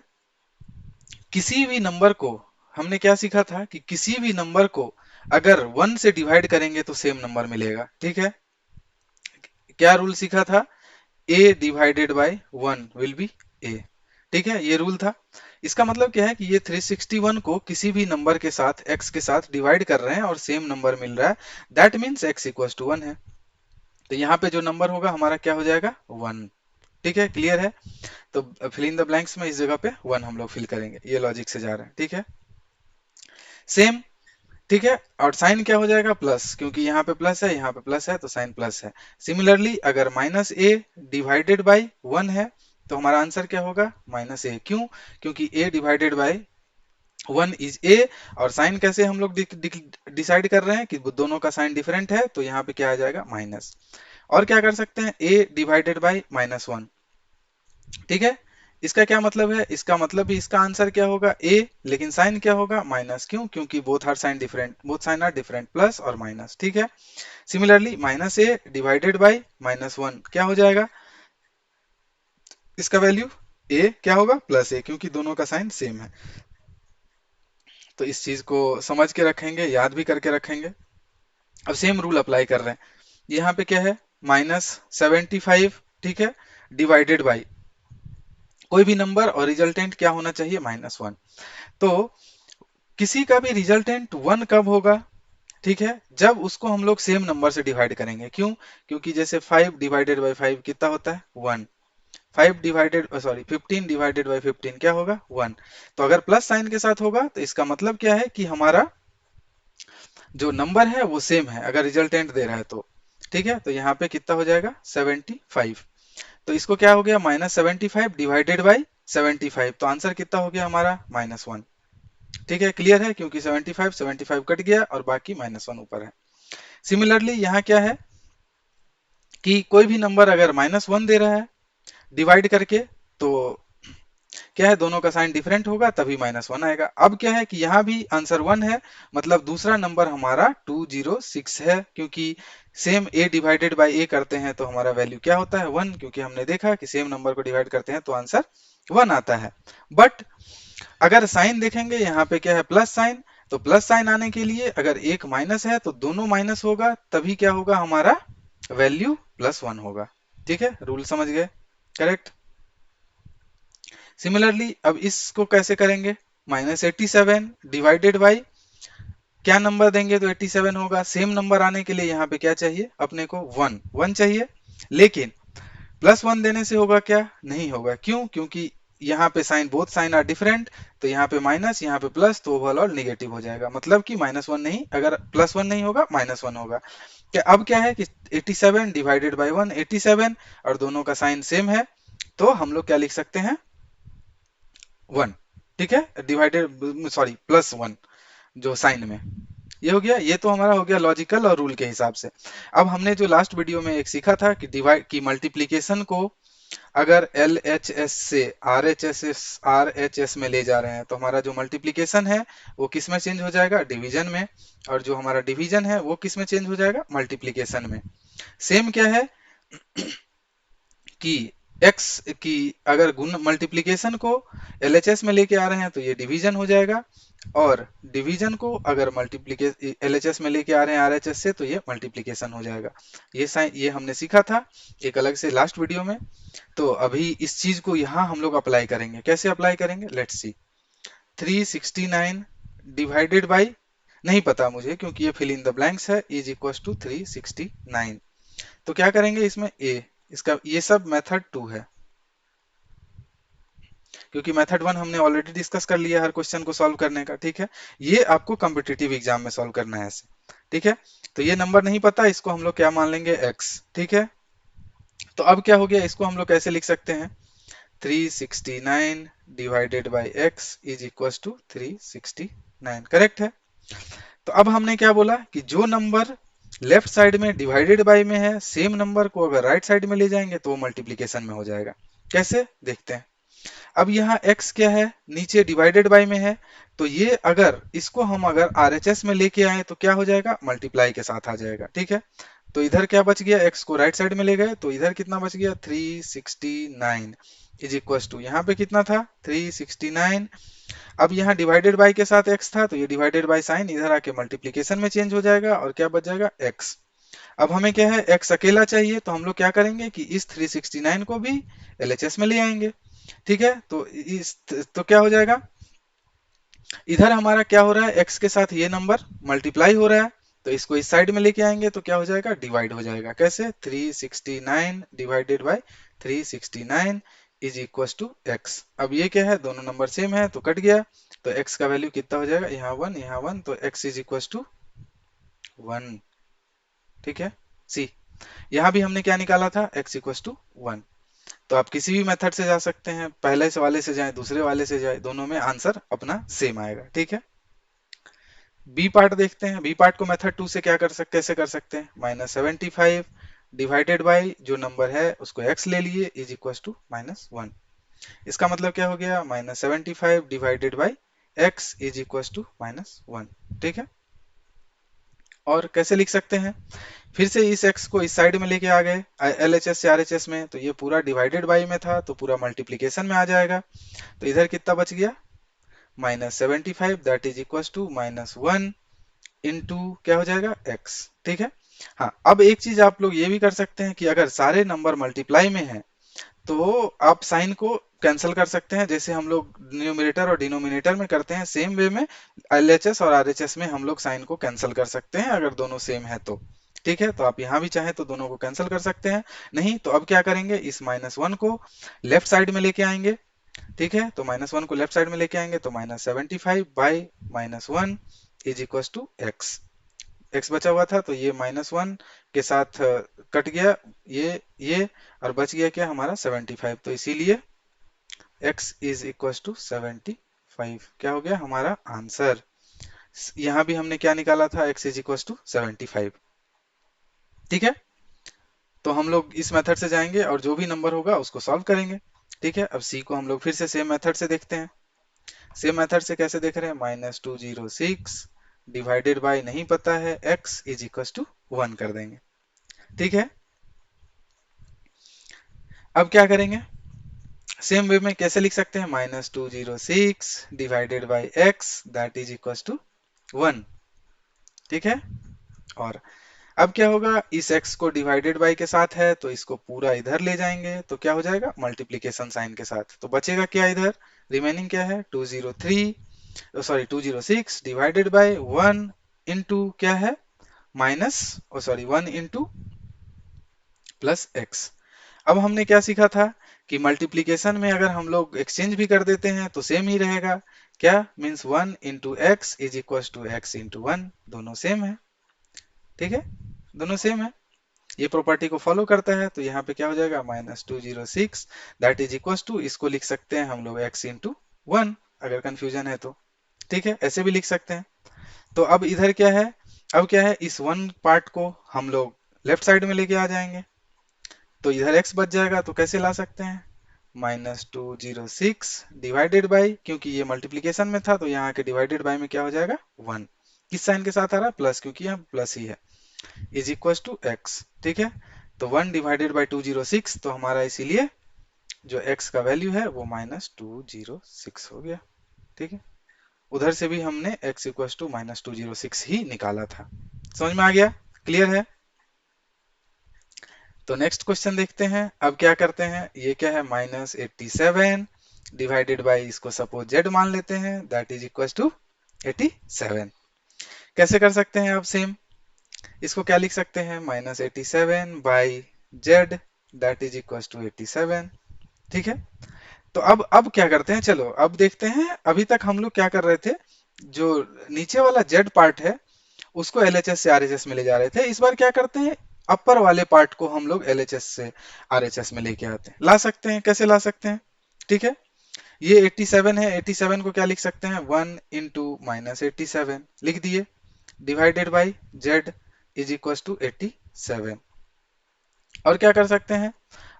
किसी भी नंबर को, हमने क्या सीखा था कि किसी भी नंबर को अगर 1 से डिवाइड करेंगे तो सेम नंबर मिलेगा। ठीक है, क्या रूल सीखा था? a divided by 1 will be a। ठीक है, ये रूल था। इसका मतलब क्या है कि ये 361 को किसी भी नंबर के साथ x के साथ डिवाइड कर रहे हैं और सेम नंबर मिल रहा है, that means x equals to 1 है। तो यहाँ पे जो नंबर होगा हमारा क्या हो जाएगा? 1। ठीक है, क्लियर है? तो फिल इन द ब्लैंक्स में इस जगह पे 1 हम लोग फिल करेंगे, ये लॉजिक से जा रहे हैं। ठीक है, सेम। ठीक है, और साइन क्या हो जाएगा? प्लस, क्योंकि यहाँ पे प्लस है, यहाँ पे प्लस है, तो साइन प्लस है। सिमिलरली अगर माइनस ए डिवाइडेड बाई 1 है तो हमारा आंसर क्या होगा? माइनस ए। क्यों? क्योंकि ए डिवाइडेड बाई 1 इज ए। और साइन कैसे हम लोग डिसाइड कर रहे हैं कि दोनों का साइन डिफरेंट है, तो यहाँ पे क्या आ जाएगा? माइनस। और क्या कर सकते हैं? ए डिवाइडेड बाई -1। ठीक है, इसका क्या मतलब है? इसका मतलब भी इसका आंसर क्या होगा? ए, लेकिन साइन क्या होगा? माइनस। क्यों? क्योंकि both are sign different, both sign are different, plus और माइनस। ठीक है, similarly minus A divided by -1 क्या हो जाएगा? इसका वैल्यू ए क्या होगा? प्लस ए, क्योंकि दोनों का साइन सेम है। तो इस चीज को समझ के रखेंगे, याद भी करके रखेंगे। अब सेम रूल अप्लाई कर रहे हैं। यहाँ पे क्या है? -75। ठीक है, डिवाइडेड बाई कोई भी नंबर और रिजल्टेंट क्या होना चाहिए? -1। तो किसी का भी रिजल्टेंट 1 कब होगा? ठीक है, जब उसको हम लोग सेम नंबर से डिवाइड करेंगे। क्यों? क्योंकि जैसे 5 डिवाइडेड बाई 5 कितना होता है? 1। 5 डिवाइडेड सॉरी 15 डिवाइडेड बाई 15 क्या होगा? 1। तो अगर प्लस साइन के साथ होगा तो इसका मतलब क्या है कि हमारा जो नंबर है वो सेम है, अगर रिजल्टेंट दे रहा है तो। ठीक है, तो यहाँ पे कितना हो जाएगा? 75। तो इसको क्या हो गया? -75 डिवाइडेड बाई 75, तो आंसर कितना हो गया हमारा? -1। ठीक है, क्लियर है? क्योंकि 75 कट गया और बाकी -1 ऊपर है। सिमिलरली यहाँ क्या है कि कोई भी नंबर अगर -1 दे रहा है डिवाइड करके, तो क्या है? दोनों का साइन डिफरेंट होगा तभी -1 आएगा। अब क्या है कि यहाँ भी आंसर 1 है, मतलब दूसरा नंबर हमारा 206 है, क्योंकि same a divided by a करते हैं तो हमारा वैल्यू क्या होता है? 1, क्योंकि हमने देखा कि सेम नंबर को डिवाइड करते हैं तो आंसर 1 आता है। बट अगर साइन देखेंगे, यहाँ पे क्या है? Plus sign. तो प्लस साइन आने के लिए अगर एक माइनस है तो दोनों माइनस होगा, तभी क्या होगा? हमारा वैल्यू +1 होगा। ठीक है, रूल समझ गए? करेक्ट। सिमिलरली अब इसको कैसे करेंगे? -87 डिवाइडेड बाई क्या नंबर देंगे तो 87 होगा? सेम नंबर आने के लिए यहाँ पे क्या चाहिए अपने को? 1 चाहिए। लेकिन +1 देने से होगा क्या? नहीं होगा। क्यों? क्योंकि यहाँ पे sign, both sign are different, तो यहाँ पे माइनस, यहाँ पे प्लस, तो ओवरऑल निगेटिव हो जाएगा। मतलब कि -1 नहीं, अगर +1 नहीं होगा -1 होगा। क्या अब क्या है कि 87 डिवाइडेड बाई 1 87, और दोनों का साइन सेम है, तो हम लोग क्या लिख सकते हैं? 1। ठीक है, डिवाइडेड सॉरी +1 जो साइन में, ये हो गया। ये तो हमारा हो गया लॉजिकल और रूल के हिसाब से। अब हमने जो लास्ट वीडियो में एक सीखा था कि डिवाइड की मल्टीप्लीकेशन को अगर LHS से RHS में ले जा रहे हैं तो हमारा जो मल्टीप्लीकेशन है वो किस में चेंज हो जाएगा? डिवीजन में। और जो हमारा डिवीजन है वो किस में चेंज हो जाएगा? मल्टीप्लीकेशन में। सेम क्या है कि x की अगर गुण मल्टीप्लीकेशन को LHS में लेके आ रहे हैं तो ये डिवीजन हो जाएगा, और डिवीजन को अगर मल्टीप्लीकेशन LHS में लेके आ रहे हैं RHS से तो ये मल्टीप्लीकेशन हो जाएगा। ये साइन, ये हमने सीखा था एक अलग से लास्ट वीडियो में। तो अभी इस चीज को यहाँ हम लोग अप्लाई करेंगे। कैसे अप्लाई करेंगे? Let's see. 369 डिवाइडेड बाई, नहीं पता मुझे क्योंकि ये फिल इन द ब्लैंक्स है, इज इक्वल टू 369। तो क्या करेंगे इसमें? ए, इसका ये सब मेथड 2 है। क्योंकि मेथड वन हमने ऑलरेडी डिस्कस कर लिया हर क्वेश्चन को सॉल्व करने का, ठीक है। ये आपको कॉम्पिटिटिव एग्जाम में सॉल्व करना है ऐसे, ठीक है। तो ये नंबर नहीं पता, इसको हम लोग क्या मान लेंगे, एक्स, ठीक है। तो अब क्या हो गया, इसको हम लोग कैसे लिख सकते हैं, 369 divided by X is equal to 369, correct है। तो अब हमने क्या बोला कि जो नंबर लेफ्ट साइड में डिवाइडेड बाय में है, सेम नंबर को अगर राइट साइड में ले जाएंगे तो वो मल्टीप्लीकेशन में हो जाएगा। कैसे, देखते हैं। अब यहाँ x क्या है, नीचे डिवाइडेड बाय में है, तो ये अगर इसको हम अगर RHS में लेके आए तो क्या हो जाएगा, मल्टीप्लाई के साथ आ जाएगा, ठीक है। तो इधर क्या बच गया, x को राइट साइड में ले गए तो इधर कितना बच गया, 369 इज इक्वल टू, यहाँ पे कितना था, 369। अब यहाँ डिवाइडेड बाय के साथ x था, तो ये डिवाइडेड बाय साइन इधर आके मल्टीप्लीकेशन में चेंज हो जाएगा और क्या बच जाएगा, x। अब हमें क्या है, x अकेला चाहिए, तो हम लोग क्या करेंगे कि इस 369 को भी LHS में ले आएंगे, ठीक है। तो क्या हो जाएगा, इधर हमारा क्या हो रहा है, x के साथ ये नंबर मल्टीप्लाई हो रहा है, तो इसको इस साइड में लेके आएंगे तो क्या हो जाएगा, डिवाइड हो जाएगा। कैसे, 369 divided by 369 is equal to X. अब ये क्या है, दोनों नंबर सेम है तो कट गया, तो x का वैल्यू कितना हो जाएगा, यहाँ 1 यहाँ 1, तो x इज इक्वल टू 1, ठीक है। सी, यहाँ भी हमने क्या निकाला था, x इक्वल टू 1। तो आप किसी भी मेथड से जा सकते हैं, पहले से वाले से जाए, दूसरे वाले से जाए, दोनों में आंसर अपना सेम आएगा, ठीक है। बी पार्ट देखते हैं, बी पार्ट को मेथड टू से क्या कर सकते, कैसे कर सकते हैं, -75 डिवाइडेड बाय जो नंबर है उसको x ले लिए इज इक्वल टू -1। इसका मतलब क्या हो गया, -75 divided by x is equal to -1, ठीक है। और कैसे लिख सकते हैं, फिर से इस x को इस साइड में लेके आ गए LHS से RHS में, तो ये पूरा डिवाइडेड बाय में था तो पूरा मल्टीप्लीकेशन में आ जाएगा। तो इधर कितना बच गया, -75 that is equal to -1 into क्या हो जाएगा, x, ठीक है। हाँ, अब एक चीज आप लोग ये भी कर सकते हैं कि अगर सारे नंबर मल्टीप्लाई में हैं तो आप साइन को कैंसिल कर सकते हैं, जैसे हम लोग न्यूमरेटर और डिनोमिनेटर में करते हैं, सेम वे में LHS और RHS में हम लोग साइन को कैंसिल कर सकते हैं अगर दोनों सेम है तो, ठीक है। तो आप यहाँ भी चाहें तो दोनों को कैंसिल कर सकते हैं, नहीं तो अब क्या करेंगे, इस -1 को लेफ्ट साइड में लेके आएंगे, ठीक है। तो -1 को लेफ्ट साइड में लेके आएंगे तो -75 by -1 is equal to X. X बचा हुआ था तो ये -1 के साथ कट गया, ये और बच गया क्या हमारा 75, तो इसीलिए x इज इक्वल टू 75 क्या हो गया हमारा आंसर। यहाँ भी हमने क्या निकाला था, x इज इक्वल टू 75, ठीक है। तो हम लोग इस मेथड से जाएंगे और जो भी नंबर होगा उसको सॉल्व करेंगे, ठीक है। अब c को हम लोग फिर से सेम मेथड से देखते हैं। सेम मेथड से कैसे देख रहे हैं, -206 डिवाइडेड बाय नहीं पता है x इज इक्वल टू 1 कर देंगे, ठीक है। अब क्या करेंगे, सेम वे में कैसे लिख सकते हैं, -206 divided by x that is equal to 1, ठीक है। और अब क्या होगा, इस x को डिवाइडेड बाय के साथ है तो इसको पूरा इधर ले जाएंगे तो क्या हो जाएगा, मल्टीप्लीकेशन साइन के साथ, तो बचेगा क्या इधर, रिमेनिंग क्या है, 206 डिवाइडेड बाय 1 इंटू क्या है, वन इंटू प्लस एक्स। अब हमने क्या सीखा था कि मल्टीप्लीकेशन में अगर हम लोग एक्सचेंज भी कर देते हैं तो सेम ही रहेगा, क्या means 1 into X is equal to X into 1, दोनों सेम है, ठीक है, दोनों सेम है, ये प्रॉपर्टी को फॉलो करता है। तो यहाँ पे क्या हो जाएगा, -206 दैट इज इक्वल टू, इसको लिख सकते हैं हम लोग x इंटू 1 अगर कंफ्यूजन है तो, ठीक है, ऐसे भी लिख सकते हैं। तो अब इधर क्या है, अब क्या है, इस वन पार्ट को हम लोग लेफ्ट साइड में लेके आ जाएंगे तो इधर x बच जाएगा, तो कैसे ला सकते हैं, -206 डिवाइडेड बाय, क्योंकि ये मल्टीप्लीकेशन में था तो यहाँ के डिवाइडेड बाय में क्या हो जाएगा, 1, किस साइन के साथ आ रहा है, प्लस, क्योंकि यहाँ प्लस ही है, इज इक्वल टू एक्स, ठीक है। तो 1 डिवाइडेड बाय 206, तो हमारा इसीलिए जो x का वैल्यू है वो -206 हो गया, ठीक है। उधर से भी हमने x इक्वल टू -206 ही निकाला था, समझ में आ गया, क्लियर है। तो नेक्स्ट क्वेश्चन देखते हैं। अब क्या करते हैं, ये क्या है, -87 डिवाइडेड बाय, इसको सपोज z मान लेते हैं दैट इज इक्वल टू 87। कैसे कर सकते हैं, अब सेम इसको क्या लिख सकते हैं, -87 by z that is equal to 87, ठीक है। तो अब क्या करते हैं, चलो अब देखते हैं। अभी तक हम लोग क्या कर रहे थे, जो नीचे वाला जेड पार्ट है उसको एलएचएस से आरएचएस में ले जा रहे थे। इस बार क्या करते हैं, अपर वाले पार्ट को हम लोग एलएचएस से आरएचएस में लेके आते हैं। ला सकते हैं, कैसे ला सकते हैं? ठीक है, ये 87 है, 87 को क्या लिख सकते हैं, 1 इंटू माइनस 87 लिख दिए, divided by Z is equal to 87। और क्या कर सकते हैं,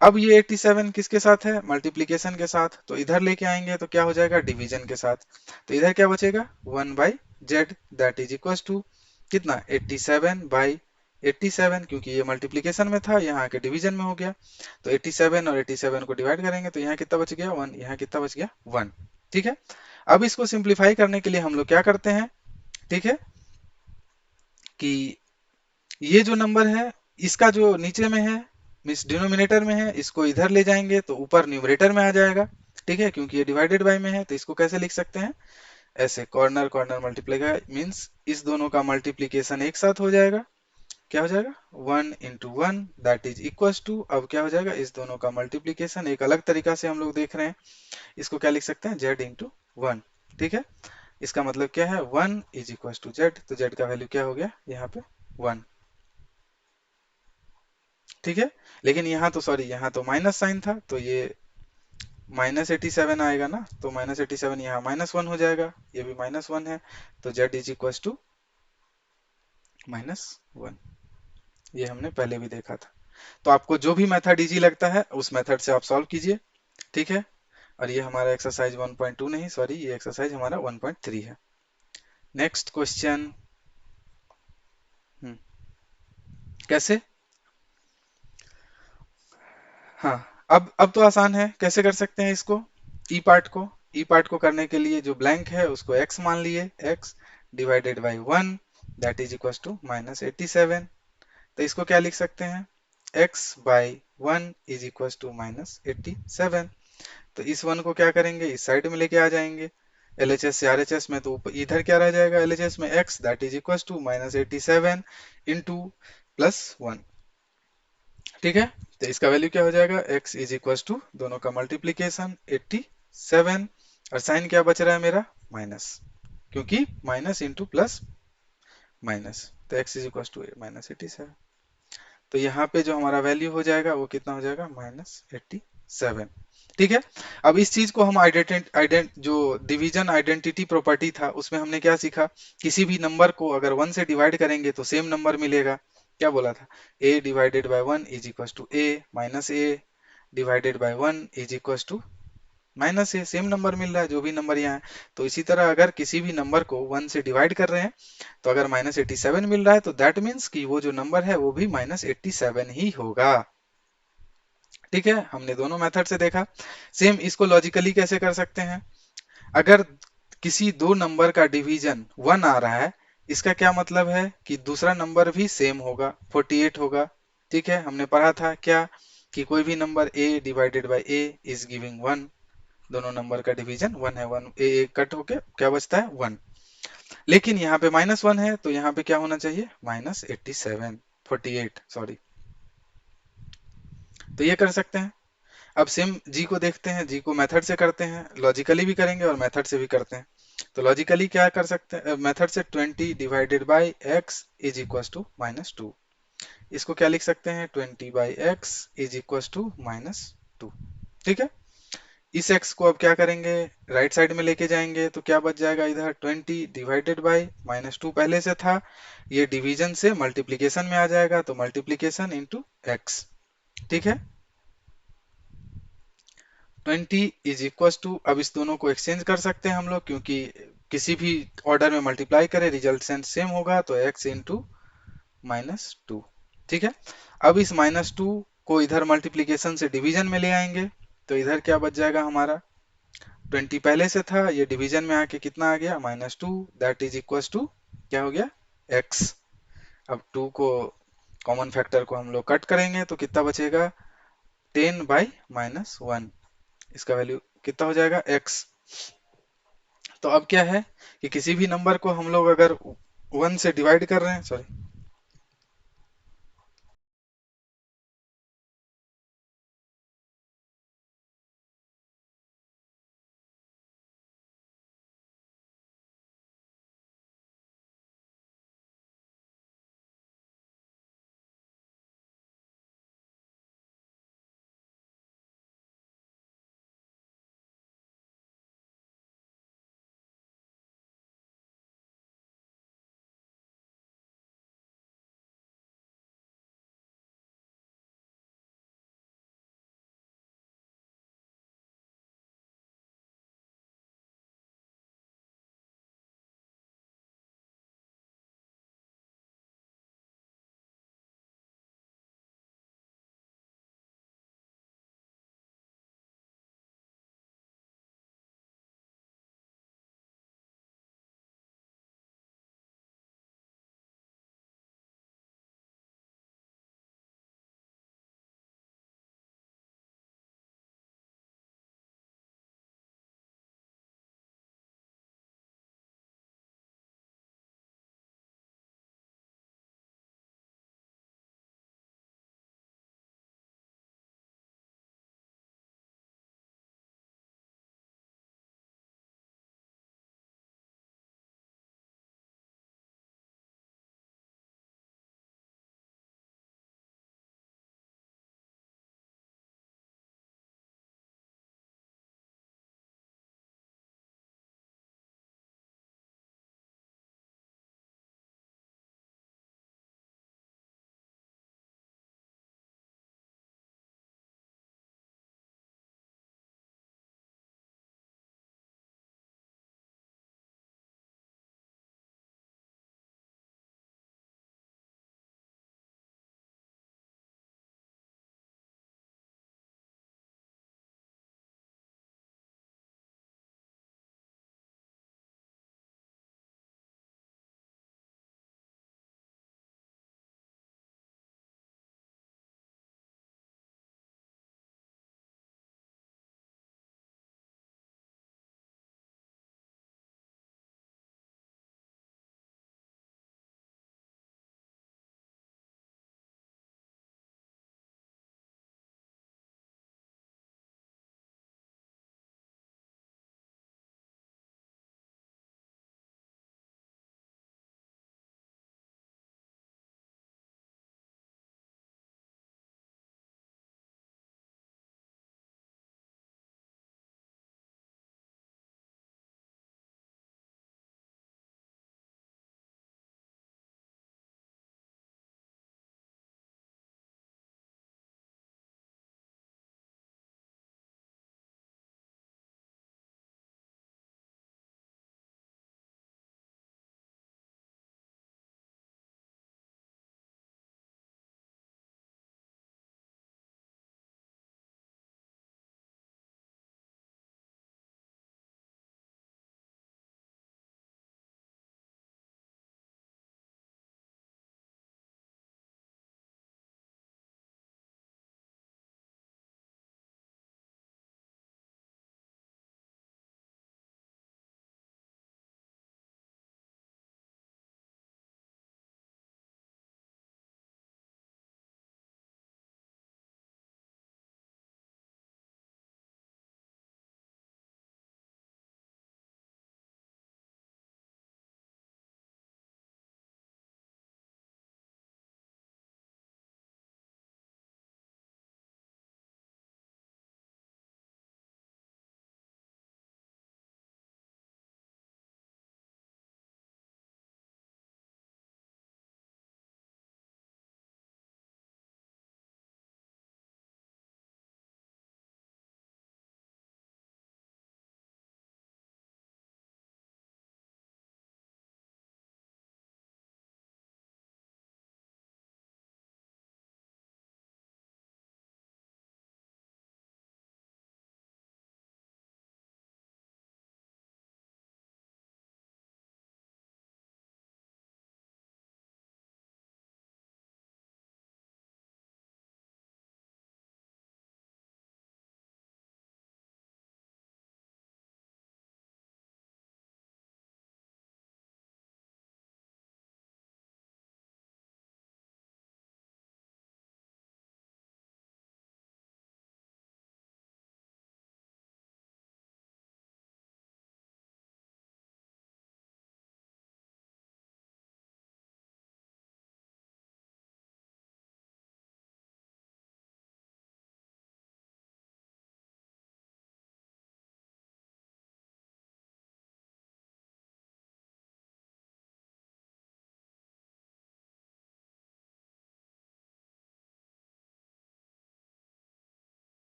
अब ये 87 किसके साथ है, मल्टीप्लीकेशन के साथ, तो इधर लेके आएंगे तो क्या हो जाएगा, डिवीजन के साथ। तो इधर क्या बचेगा, 1 by Z that is equal to कितना, 87 बाई 87, क्योंकि ये मल्टीप्लीकेशन में था, यहाँ के डिवीजन में हो गया। तो 87 और 87 को डिवाइड करेंगे तो यहाँ कितना बच गया, 1, यहाँ कितना बच गया, 1। ठीक है, अब इसको सिंप्लीफाई करने के लिए हम लोग क्या करते हैं, ठीक है, कि ये जो नंबर है इसका जो नीचे में है, मीन्स डिनोमिनेटर में है, इसको इधर ले जाएंगे तो ऊपर न्यूमरेटर में आ जाएगा। ठीक है, क्योंकि ये डिवाइडेड बाय में है, तो इसको कैसे लिख सकते हैं, ऐसे कॉर्नर कॉर्नर मल्टीप्लाई का मीन्स इस दोनों का मल्टीप्लीकेशन एक साथ हो जाएगा। क्या हो जाएगा, 1 into 1 that is equal to, अब क्या हो जाएगा, इस दोनों का मल्टीप्लीकेशन एक अलग तरीका से हम लोग देख रहे हैं, इसको क्या लिख सकते हैं, जेड इंटू 1। ठीक है, इसका मतलब क्या है, 1 इज इक्वल टू जेड, तो जेड का वैल्यू क्या हो गया यहाँ पे, 1। ठीक है, लेकिन यहाँ तो सॉरी, यहाँ तो माइनस साइन था, तो ये माइनस 87 आएगा ना, तो माइनस 87 यहाँ -1 हो जाएगा, ये भी -1 है, तो z इज इक्वल टू -1। ये हमने पहले भी देखा था। तो आपको जो भी मेथड इजी लगता है उस मेथड से आप सॉल्व कीजिए। ठीक है, और ये हमारा एक्सरसाइज 1.2 नहीं, सॉरी, ये एक्सरसाइज हमारा 1.3 है। Next question. कैसे, हाँ, अब तो आसान है, कैसे कर सकते हैं इसको, ई पार्ट को करने के लिए जो ब्लैंक है उसको x मान लिए, x divided by 1 that is equal to -87। तो इसको क्या लिख सकते हैं, x by 1 is equal to -87। तो इस 1 को क्या करेंगे, इस साइड में लेके आ जाएंगे, एलएचएस से आरएचएस में, तो इधर क्या रह जाएगा, एलएचएस में x that is equal to -87 into +1। ठीक है, तो इसका वैल्यू क्या हो जाएगा, x इज इक्वल टू दोनों का मल्टीप्लीकेशन 87, और साइन क्या बच रहा है मेरा, माइनस, क्योंकि माइनस इंटू प्लस माइनस, तो x इज इक्वल टू -87। तो यहाँ पे जो हमारा वैल्यू हो जाएगा वो कितना हो जाएगा, -87। ठीक है, अब इस चीज को हम जो डिवीजन आइडेंटिटी प्रॉपर्टी था उसमें हमने क्या सीखा, किसी भी नंबर को अगर 1 से डिवाइड करेंगे तो सेम नंबर मिलेगा। क्या बोला था, a divided by 1 is equal to a minus a divided by 1 is equal to minus A, same number मिल रहा है जो भी नंबर यहाँ है। तो इसी तरह अगर किसी भी नंबर को 1 से डिवाइड कर रहे हैं तो अगर -87 मिल रहा है तो दैट मीन्स कि वो जो नंबर है वो भी -87 ही होगा। ठीक है, हमने दोनों मेथड से देखा। सेम इसको लॉजिकली कैसे कर सकते हैं, अगर किसी दो नंबर का डिवीजन 1 आ रहा है, इसका क्या मतलब है कि दूसरा नंबर भी सेम होगा, 48 होगा। ठीक है, हमने पढ़ा था क्या, कि कोई भी number a divided bye a is giving 1, दोनों नंबर का डिवीजन 1 है, 1 ए कट होके क्या बचता है, 1। लेकिन यहाँ पे -1 है तो यहाँ पे क्या होना चाहिए, -87, 48 सॉरी। तो ये कर सकते हैं। अब सेम जी को देखते हैं, जी को मेथड से करते हैं, लॉजिकली भी करेंगे और मेथड से भी करते हैं। तो लॉजिकली क्या कर सकते हैं, मेथड से 20 divided by x is equal to -2, इसको क्या लिख सकते हैं, 20 by x is equal to -2। ठीक है, इस x को अब क्या करेंगे, राइट साइड में लेके जाएंगे तो क्या बच जाएगा, इधर 20 डिवाइडेड बाई -2 पहले से था, ये डिवीजन से मल्टीप्लीकेशन में आ जाएगा, तो मल्टीप्लीकेशन इंटू x। ठीक है, 20 इज इक्वल टू, अब इस दोनों को एक्सचेंज कर सकते हैं हम लोग, क्योंकि किसी भी ऑर्डर में मल्टीप्लाई करें रिजल्ट सेम होगा, तो x इंटू -2। ठीक है, अब इस -2 को इधर मल्टीप्लीकेशन से डिवीजन में ले आएंगे, तो इधर क्या बच जाएगा हमारा, 20 पहले से था, ये डिवीजन में आके कितना आ गया, -2 दैट इज इक्वल टू क्या हो गया, x। अब 2 को कॉमन फैक्टर को हम लोग कट करेंगे तो कितना बचेगा, 10 बाई -1, इसका वैल्यू कितना हो जाएगा, x। तो अब क्या है कि किसी भी नंबर को हम लोग अगर 1 से डिवाइड कर रहे हैं, सॉरी